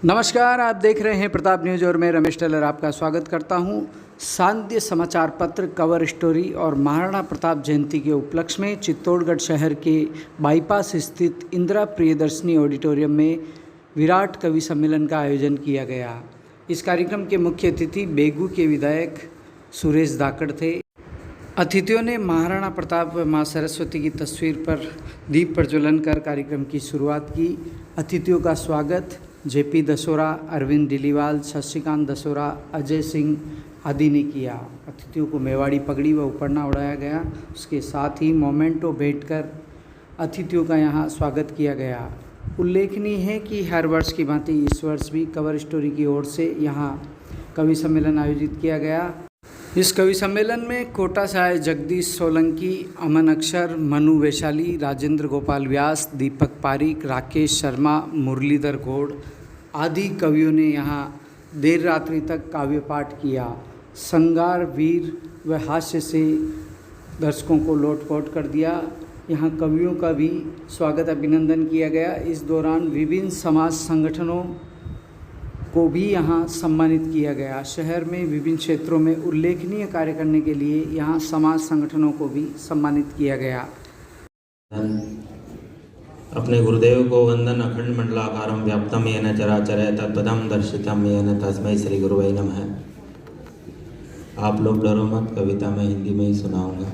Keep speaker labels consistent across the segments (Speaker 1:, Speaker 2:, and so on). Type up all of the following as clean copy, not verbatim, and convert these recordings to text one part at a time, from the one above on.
Speaker 1: नमस्कार, आप देख रहे हैं प्रताप न्यूज और मैं रमेश टेलर आपका स्वागत करता हूं। सांध्य समाचार पत्र कवर स्टोरी और महाराणा प्रताप जयंती के उपलक्ष्य में चित्तौड़गढ़ शहर के बाईपास स्थित इंदिरा प्रियदर्शनी ऑडिटोरियम में विराट कवि सम्मेलन का आयोजन किया गया। इस कार्यक्रम के मुख्य अतिथि बेगू के विधायक सुरेश धाकड़ थे। अतिथियों ने महाराणा प्रताप व माँ सरस्वती की तस्वीर पर दीप प्रज्वलन कर कार्यक्रम की शुरुआत की। अतिथियों का स्वागत जेपी दसोरा, अरविंद डिलीवाल, शशिकांत दसोरा, अजय सिंह आदि ने किया। अतिथियों को मेवाड़ी पगड़ी व उपरना उड़ाया गया। उसके साथ ही मोमेंटो भेंट कर अतिथियों का यहाँ स्वागत किया गया। उल्लेखनीय है कि हर वर्ष की भांति इस वर्ष भी कवर स्टोरी की ओर से यहाँ कवि सम्मेलन आयोजित किया गया। इस कवि सम्मेलन में कोटा से आए जगदीश सोलंकी, अमन अक्षर, मनु वैशाली, राजेंद्र गोपाल व्यास, दीपक पारिक, राकेश शर्मा, मुरलीधर घोड़ आदि कवियों ने यहाँ देर रात्रि तक काव्य पाठ किया। संगार, वीर व हास्य से दर्शकों को लोटपोट कर दिया। यहाँ कवियों का भी स्वागत अभिनंदन किया गया। इस दौरान विभिन्न समाज संगठनों को भी यहाँ सम्मानित किया गया। शहर में विभिन्न क्षेत्रों में उल्लेखनीय कार्य करने के लिए यहाँ समाज संगठनों को भी सम्मानित किया गया।
Speaker 2: अपने गुरुदेव को वंदन। अखंड मंडलाकारं व्याप्तं येन चराचर तत्पदं दर्शितं येन तस्मै श्री गुरुवे नमः। आप लोग डरो मत, कविता मैं हिंदी में ही सुनाऊंगा।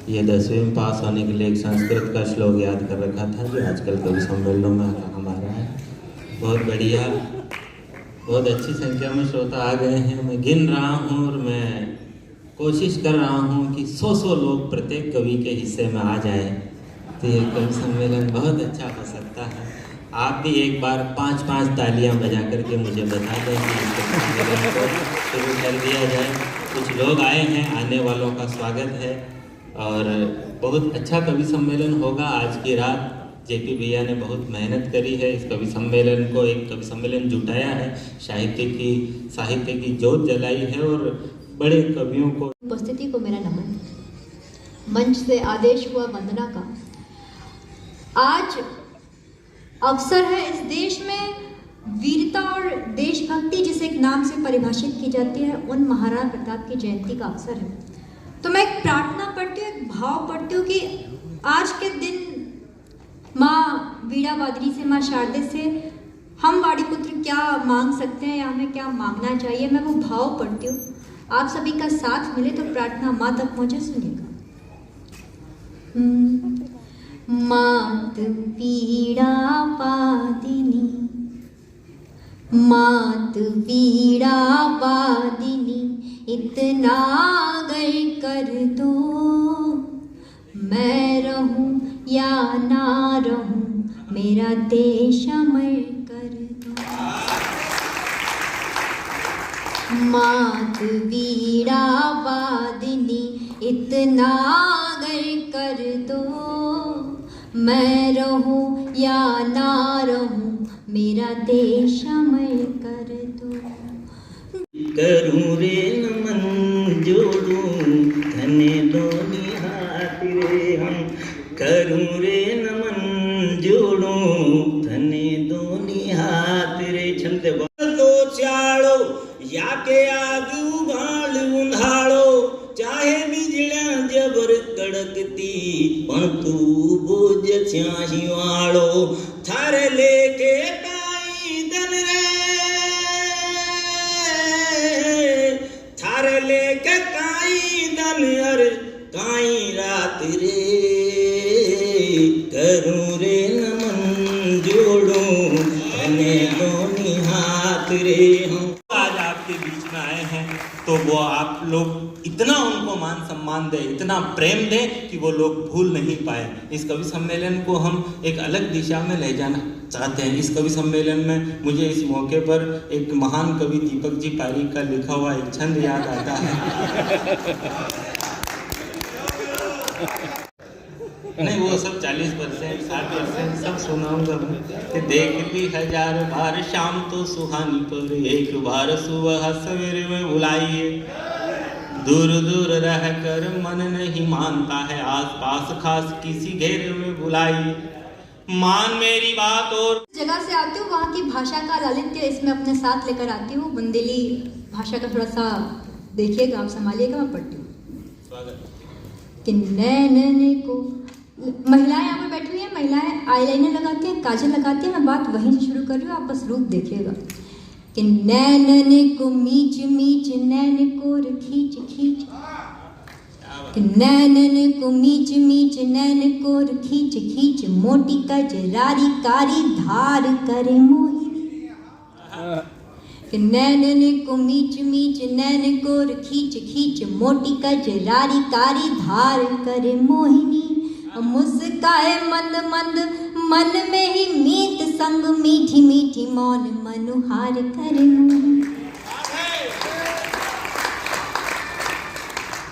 Speaker 2: ये 10वीं में पास होने के लिए एक संस्कृत का श्लोक याद कर रखा था जो आजकल कवि सम्मेलनों में हमारा है। बहुत बढ़िया, बहुत अच्छी संख्या में श्रोता आ गए हैं। मैं गिन रहा हूँ और मैं कोशिश कर रहा हूँ कि 100 लोग प्रत्येक कवि के हिस्से में आ जाएं, तो ये कवि सम्मेलन बहुत अच्छा हो सकता है। आप भी एक बार 5-5 तालियां बजा करके मुझे बता दें कि इस सम्मेलन को शुरू कर दिया जाए। कुछ लोग आए हैं, आने वालों का स्वागत है और बहुत अच्छा कवि सम्मेलन होगा। आज की रात जेपी भैया ने बहुत मेहनत करी है। इस कवि सम्मेलन को एक कवि सम्मेलन जुटाया है, साहित्य की जोत जलाई है और बड़े कवियों को
Speaker 3: उपस्थिति को मेरा नमन। मंच से आदेश हुआ वंदना का। आज अवसर है इस देश में वीरता और देशभक्ति जिसे एक नाम से परिभाषित की जाती है, उन महाराणा प्रताप की जयंती का अवसर है। तो मैं एक प्रार्थना पढ़ती हूँ, एक भाव पढ़ती हूँ कि आज के दिन माँ वीणा वादरी से, माँ शारदे से हम वाड़ी पुत्र क्या मांग सकते हैं या हमें क्या मांगना चाहिए। मैं वो भाव पढ़ती हूँ। आप सभी का साथ मिले तो प्रार्थना माँ तक पहुँचे। सुनिएगा। मात वीणा वादिनी, मात वीणा वादिनी, इतना अगर कर दो, मैं रहूं या ना रहूं, मेरा देश अमर कर दो। मात वीणा वादिनी, इतना अगर कर दो, मैं रहूं या ना रहूं, मेरा देश अमर कर दो।
Speaker 4: करूं रे नमन जोड़ूं धने दोनी हाथ रे हम, करूं रे नमन जोड़ूं धने दोनी हाथ रे। छंदे तो चालो या के आगू गाल उंधाड़ो, चाहे बिजलियां जबर कड़कती पण तू बोझ छ्याही वालो, थारे लेके काई दन रे, थारे लेके काई दन अर काई रात रे, करूं रे नमन जोड़ूं धने दोनी हाथ रे हम।
Speaker 2: आज आपके बीच में आए हैं तो वो आप लोग इतना उनको मान सम्मान दें, इतना प्रेम दें कि वो लोग भूल नहीं पाए। इस कवि सम्मेलन को हम एक अलग दिशा में ले जाना चाहते हैं। इस कवि सम्मेलन में मुझे इस मौके पर एक महान कवि दीपक जी पारिक का लिखा हुआ एक छंद याद आता है। नहीं, वो सब 40%, 60% सब सुनाऊंगा मैं कि देख ली 1000 बार शाम तो सुहानी पर, एक बार सुबह सवेरे में बुलाइए। दूर दूर रह कर मन नहीं मानता है, आस पास खास किसी घेरे में बुलाइए।
Speaker 4: मान मेरी बात और
Speaker 3: जगह से आती हूँ, वहाँ की भाषा का लालित्य इसमें अपने साथ लेकर आती हूँ। बुंदेली भाषा का थोड़ा सा देखिएगा, आप संभालिएगा, मैं पढ़ती हूँ।
Speaker 4: स्वागत।
Speaker 3: कि नैनन को, महिलाएं यहाँ पर बैठी हुई हैं, महिलाएं आईलाइनर लगाती हैं, काजल लगाती हैं। मैं बात वहीं से शुरू कर रही हूँ, आप बस रूप देखिएगा। कि नैनन को मीच मीच नैन को खींच खींच, कि नैनन को मीच मीच नैन को खींच खींच, मोटी कजरारी कारी धार करे मोहिनी। कि नैनन को मीच मीच नैन को खींच खींच, मोटी कजरारी कारी धार करे मोहिनी। मुस्काए मंद मंद मन में ही मीत संग, मीठी मीठी मौन मनुहार करे मोहिनी।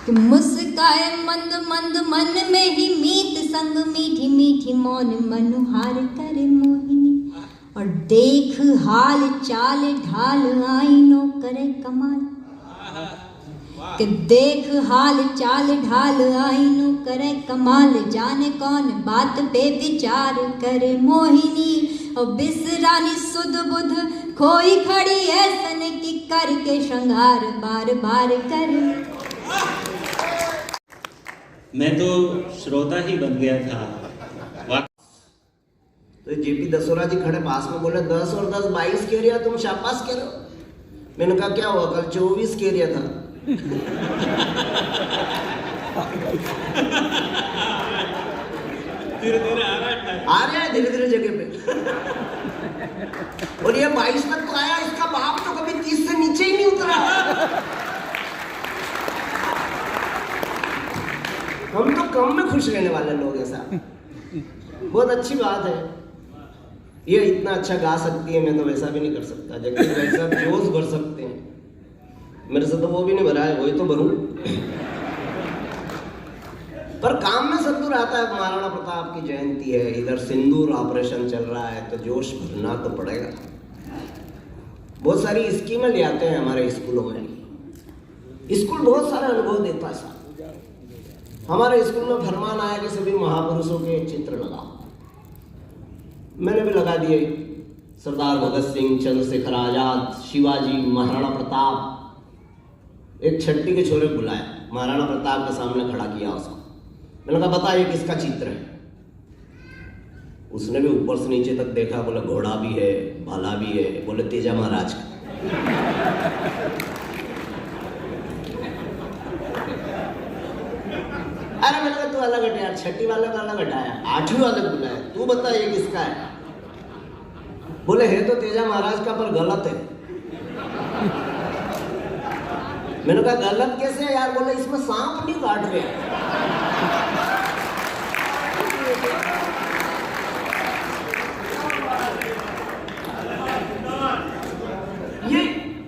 Speaker 3: कि मुस्काए मंद मंद मन में ही मीत संग, मीठी मीठी मौन मनुहार करे मोहिनी। और देख हाल चाल ढाल आईनो करे कमाल, कि देख हाल चाल ढाल आईनो करे कमाल, जाने कौन बात पे विचार करे मोहिनी। और बिसरानी सुध बुध खोई खड़ी ऐसन की, करके श्रृंगार बार बार करे।
Speaker 4: मैं तो श्रोता ही बन गया था।
Speaker 5: तो जेपी दसोरा जी खड़े पास में, बोले 10 और 10 22 कह रहा, तुम शाबाश कह रहे हो। मैंने कहा क्या हुआ, कल 24 कह रहा था।
Speaker 4: धीरे-धीरे
Speaker 5: आ रहा है, धीरे धीरे जगह पे। और ये 22 तक तो आया, इसका बाप तो कभी 30 से नीचे ही नहीं उतरा। हम तो कम में खुश रहने वाले लोग हैं साहब। बहुत अच्छी बात है, ये इतना अच्छा गा सकती है, मैं तो वैसा भी नहीं कर सकता। जबकि वैसा जोश भर सकते हैं, मेरे से तो वो भी नहीं भरा है, वही तो भरूं। पर काम में संतूर आता है। महाराणा प्रताप की जयंती है, इधर सिंदूर ऑपरेशन चल रहा है, तो जोश भरना तो पड़ेगा। बहुत सारी स्कीमें ले आते हैं हमारे स्कूलों में। स्कूल बहुत सारे अनुभव देता है साहब। हमारे स्कूल में फरमान आया कि सभी महापुरुषों के चित्र लगाओ। मैंने भी लगा दिए, सरदार भगत सिंह, चंद्रशेखर आजाद, शिवाजी, महाराणा प्रताप। एक छट्टी के छोरे बुलाए, महाराणा प्रताप के सामने खड़ा किया उसको। मैंने कहा बताइए किसका चित्र है। उसने भी ऊपर से नीचे तक देखा, बोले घोड़ा भी है, भाला भी है। बोले तेजा महाराज का। अरे मैंने कहा तू अलग हट यार, छठी वाले का अलग हटाया, 8वीं वाले बुलाया, तू बता ये किसका है। बोले है तो तेजा महाराज का, पर गलत है। मैंने कहा गलत कैसे है यार। बोले इसमें सांप नहीं काट रहे।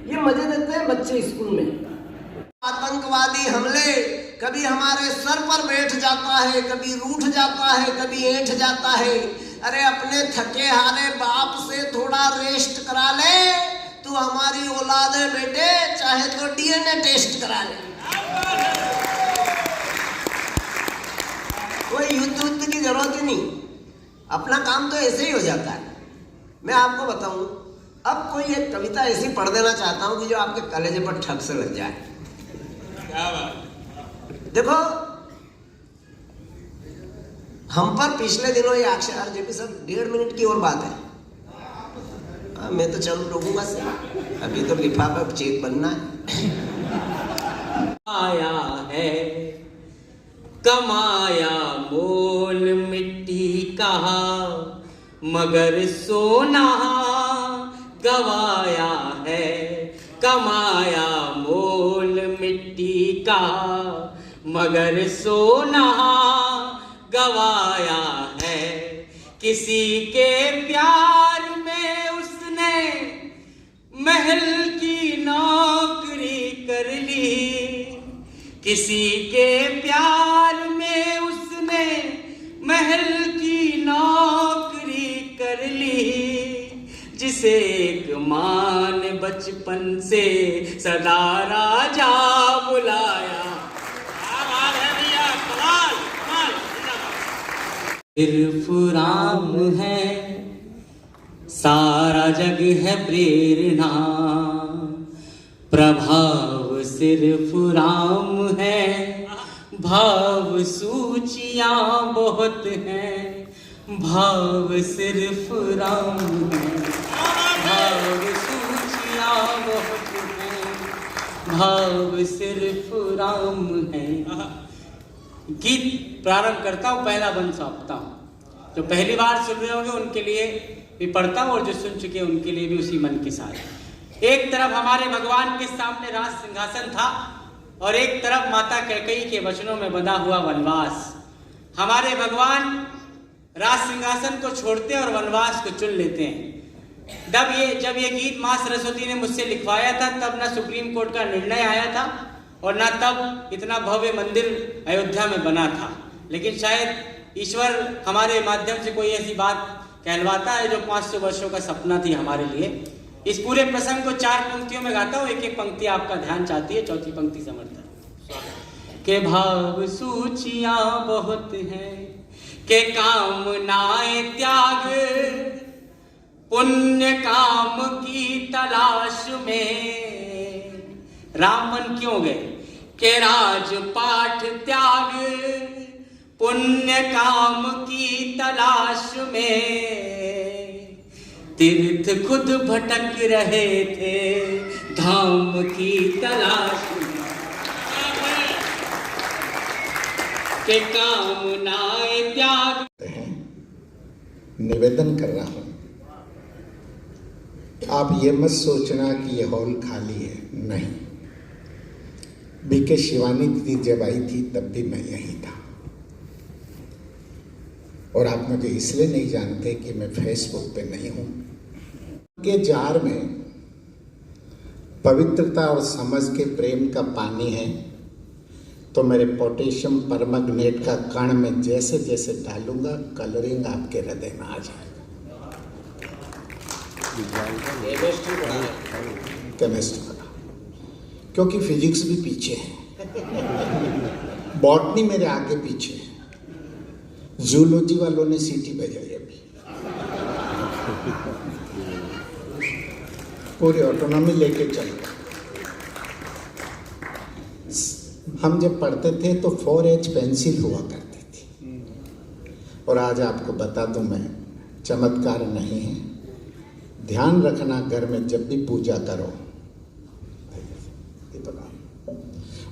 Speaker 5: ये मजे देते हैं बच्चे स्कूल में। आतंकवादी हमले कभी हमारे सर पर बैठ जाता है, कभी रूठ जाता है, कभी ऐंठ जाता है। अरे अपने थके हारे बाप से थोड़ा रेस्ट करा ले, तू हमारी औलाद है बेटे, चाहे तो डीएनए टेस्ट करा ले। कोई युद्ध की जरूरत ही नहीं, अपना काम तो ऐसे ही हो जाता है। मैं आपको बताऊं, अब कोई एक कविता ऐसी पढ़ देना चाहता हूं कि जो आपके कलेजे पर ठग से लग जाए।
Speaker 4: क्या बात।
Speaker 5: देखो, हम पर पिछले दिनों ये अक्षर जेपी सर 1.5 मिनट की और बात है। मैं तो चल रोकूंगा सर, अभी तो लिफाफा चेक बनना है।
Speaker 4: आया है कमाया मोल मिट्टी का, मगर सोना गवाया है। कमाया मोल मिट्टी का, मगर सोना गवाया है। किसी के प्यार में उसने महल की नौकरी कर ली, किसी के प्यार में उसने महल की नौकरी कर ली। जिसे एक माँ ने बचपन से सदा राजा बुलाया।
Speaker 6: सिर्फ राम है, सारा जग है प्रेरणा, प्रभाव सिर्फ राम है, भाव सूचियाँ बहुत हैं, भाव सिर्फ राम है, भाव सूचियाँ बहुत हैं, भाव सिर्फ राम है। गीत प्रारंभ करता हूँ, पहला बंद सौंपता हूँ। जो पहली बार सुन रहे होंगे उनके लिए भी पढ़ता हूँ और जो सुन चुके हैं उनके लिए भी उसी मन के साथ। एक तरफ हमारे भगवान के सामने राज सिंहासन था और एक तरफ माता कैकेयी के वचनों में बंधा हुआ वनवास। हमारे भगवान राज सिंहासन को छोड़ते हैं और वनवास को चुन लेते हैं। जब ये गीत माँ सरस्वती ने मुझसे लिखवाया था तब ना सुप्रीम कोर्ट का निर्णय आया था और ना तब इतना भव्य मंदिर अयोध्या में बना था, लेकिन शायद ईश्वर हमारे माध्यम से कोई ऐसी बात कहलवाता है जो 500 वर्षों का सपना थी हमारे लिए। इस पूरे प्रसंग को 4 पंक्तियों में गाता हूँ, एक एक पंक्ति आपका ध्यान चाहती है। चौथी पंक्ति समर्थन के भाव सूचियाँ बहुत हैं, के कामनाएं त्याग पुण्य काम की तलाश में। रामवन क्यों गए? के राजपाठ त्याग पुण्य काम की तलाश में, तीर्थ खुद भटक रहे थे धाम की तलाश में, के कामनाएं त्याग।
Speaker 7: निवेदन कर रहा हूं, आप ये मत सोचना कि ये हॉल खाली है, नहीं। बीके शिवानी दीदी जब आई थी तब भी मैं यहीं था और आप मुझे इसलिए नहीं जानते कि मैं फेसबुक पे नहीं हूं। के जार में पवित्रता और समझ के प्रेम का पानी है तो मेरे पोटेशियम परमैंगनेट का कण में जैसे जैसे डालूंगा कलरिंग आपके हृदय में आ जाएगा। केमिस्ट्री पढ़ा क्योंकि फिजिक्स भी पीछे है, बॉटनी मेरे आगे पीछे है, जूलॉजी वालों ने सीटी बजाई अभी, पूरी ऑटोनॉमी लेके चल। हम जब पढ़ते थे तो 4H पेंसिल हुआ करती थी और आज आपको बता दूं मैं, चमत्कार नहीं है, ध्यान रखना घर में जब भी पूजा करो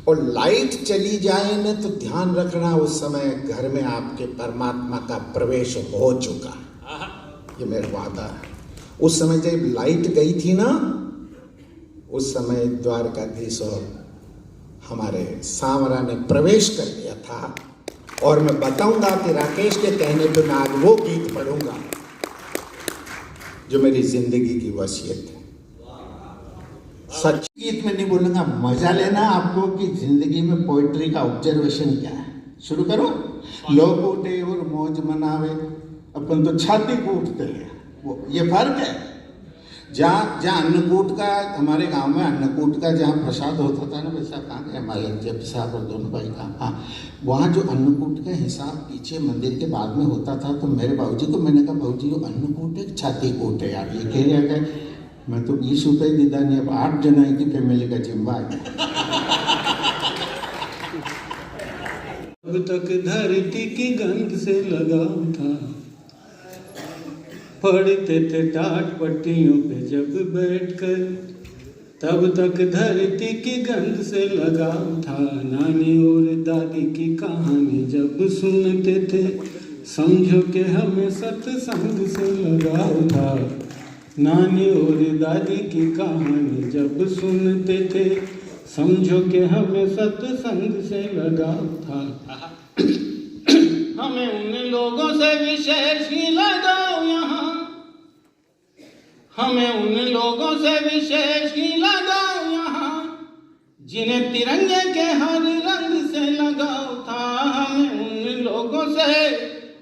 Speaker 7: और लाइट चली जाए ना तो ध्यान रखना उस समय घर में आपके परमात्मा का प्रवेश हो चुका, ये मेरा वादा है। उस समय जब लाइट गई थी ना, उस समय द्वारकाधीश और हमारे सांवरा ने प्रवेश कर लिया था। और मैं बताऊंगा कि राकेश के कहने पे मैं आज वो गीत पढ़ूंगा जो मेरी जिंदगी की वसीयत है। सच गीत में नहीं बोलूंगा, मजा लेना आपको कि जिंदगी में पोइट्री का ऑब्जर्वेशन क्या है। शुरू करो। लोग उठे और मौज मनावे, अपन तो छाती कूटते हैं, वो ये फर्क है। जहाँ अन्नकूट का, हमारे गांव में अन्नकूट का जहाँ प्रसाद होता था ना, वैसा कहाँ गया हमारे जब साहब और दोनों भाई का, हाँ, वहाँ जो अन्नकूट का हिसाब पीछे मंदिर के बाद में होता था, तो मेरे बाबूजी को मैंने कहा, बाबूजी वो अन्नकूट है छाती कूट है यार, ये कह रहा है। मैं तो 20 रुपये दीदा नहीं, अब 8 जना की फैमिली का जिम्मा है।
Speaker 6: अब तक धरती की गंध से लगाव था, पढ़ते थे टाट पट्टियों पे जब बैठकर, तब तक धरती की गंध से लगाव था। नानी और दादी की कहानी जब सुनते थे, समझो कि हमें सत्संग से लगाव था। नानी और दादी की कहानी जब सुनते थे, समझो कि हमें सत्संग से लगाव था। हमें उन लोगों से विशेष ही लगाव यहाँ, हमें उन लोगों से विशेष ही लगाव यहाँ, जिन्हें तिरंगे के हर रंग से लगाव था। हमें उन लोगों से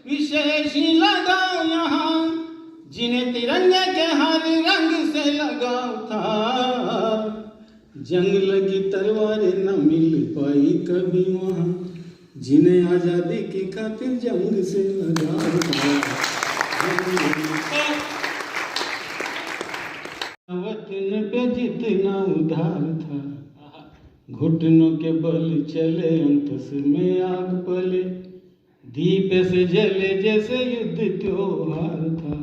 Speaker 6: विशेष ही लगाव यहाँ, जिन्हें तिरंगे के हर रंग से लगाव था। जंग लगी तलवारें न मिल पाई कभी वहाँ,
Speaker 8: जिन्हें आजादी की खातिर जंग से लगा था। वतन पे जितना उधार था, घुटनों के बल चले अंतस में आग पले, दीप से जले जैसे युद्ध त्योहार था।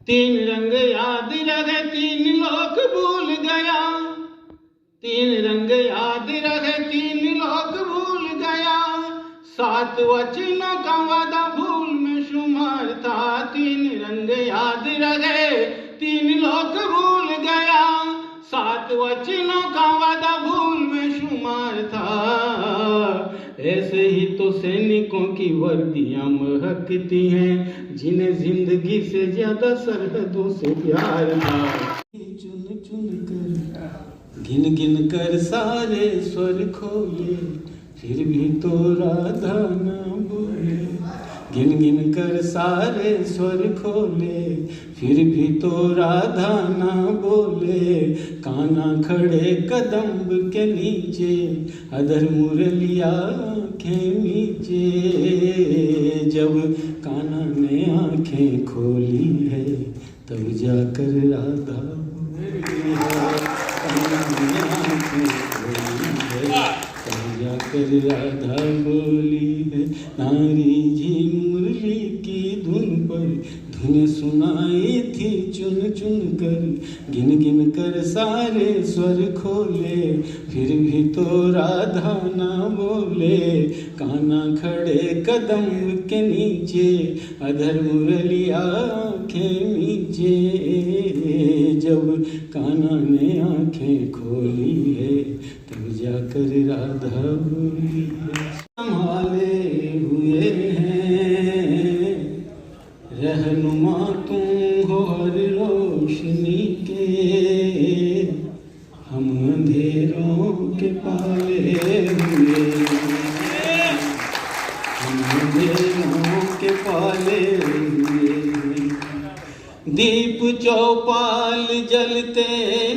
Speaker 8: तीन रंग याद रहे तीन लोक भूल गया, तीन रंग याद रहे तीन लोक भूल गया, 7 वचनों का वादा भूल में शुमार था। तीन रंग याद रहे तीन लोक भूल गया, 7 वचनों का वादा भूल में शुमार था। ऐसे ही तो सैनिकों की वर्दियां महकती हैं, जिन्हें जिंदगी से ज्यादा सरहदों से प्यार था। चुन चुन कर गिन गिन कर सारे स्वर खोले, फिर भी तो राधा ना बोले। गिन गिन कर सारे स्वर खोले, फिर भी तो राधा ना बोले। कान्हा खड़े कदम्ब के नीचे, अधर मुरलिया आँखें नीचे। जब कान्हा ने आँखें खोली है, तब जाकर राधा बोली है। कान्हा ने आँखें खोली है, तब जाकर राधा बोली है। नारी जी मुरली की धुन पर धुन सुनाई थी चुन चुन कर, गिन गिन कर सारे स्वर खोले, फिर भी तो राधा ना बोले। कान्हा खड़े कदम के नीचे, अधर मुरली आँखें नीचे। जब कान्हा ने आँखें खोली है, तब जाकर राधा बोली है। संभाले हुए हैं रहनुमा तुम हो हर रोशनी के, हम अंधेरों के पाले हुए हैं, हम अंधेरों के पाले हुए हैं। दीप चौपाल जलते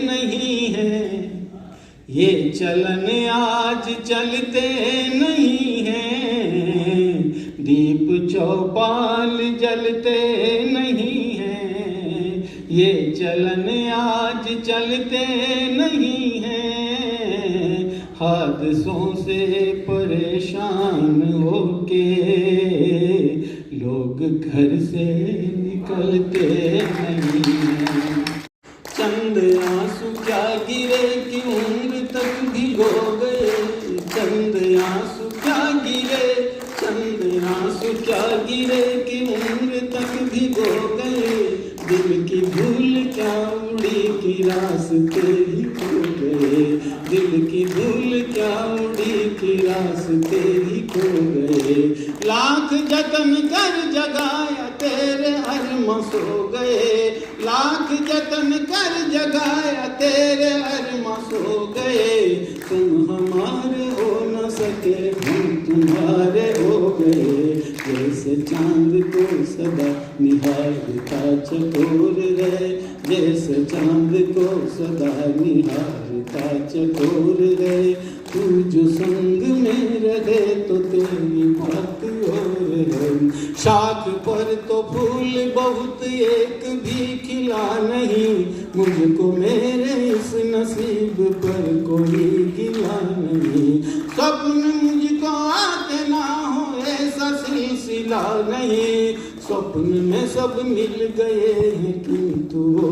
Speaker 8: नहीं हैं, ये चलन आज चलते नहीं हैं। दीप चौपाल जलते नहीं हैं, ये चलन आज चलते नहीं हैं। हादसों से परेशान होके लोग घर से निकलते नहीं हैं। चंद आंसू क्या गिरे कि उम्र तक भिगो गए, चंद आंसू क्या गिरे, चंद आंसू क्या गिरे कि उम्र तक भिगो गए। दिल की धूल क्या उड़ी कि रास्ते ही खो गए, दिल की धूल क्या उड़ी कि रास्ते ही खो गए। लाख जतन कर जगाया तेरे अरमां सो गए, लाख जतन कर जगाया तेरे अरमां सो गए। तुम हमारे हो न सके हम तुम्हारे हो गए, जैसे चांद को सदा निहारता चकोर रहे, जैसे चांद को सदा निहारता चकोर रहे। तू जो संग में रहे तो तेरी बात और है। शाख पर तो फूल बहुत एक भी खिला नहीं, मुझको मेरे इस नसीब पर कोई गिला नहीं। स्वप्न मुझको आते ना हो ऐसा सिलसिला नहीं, स्वप्न में सब मिल गए हैं किंतु वो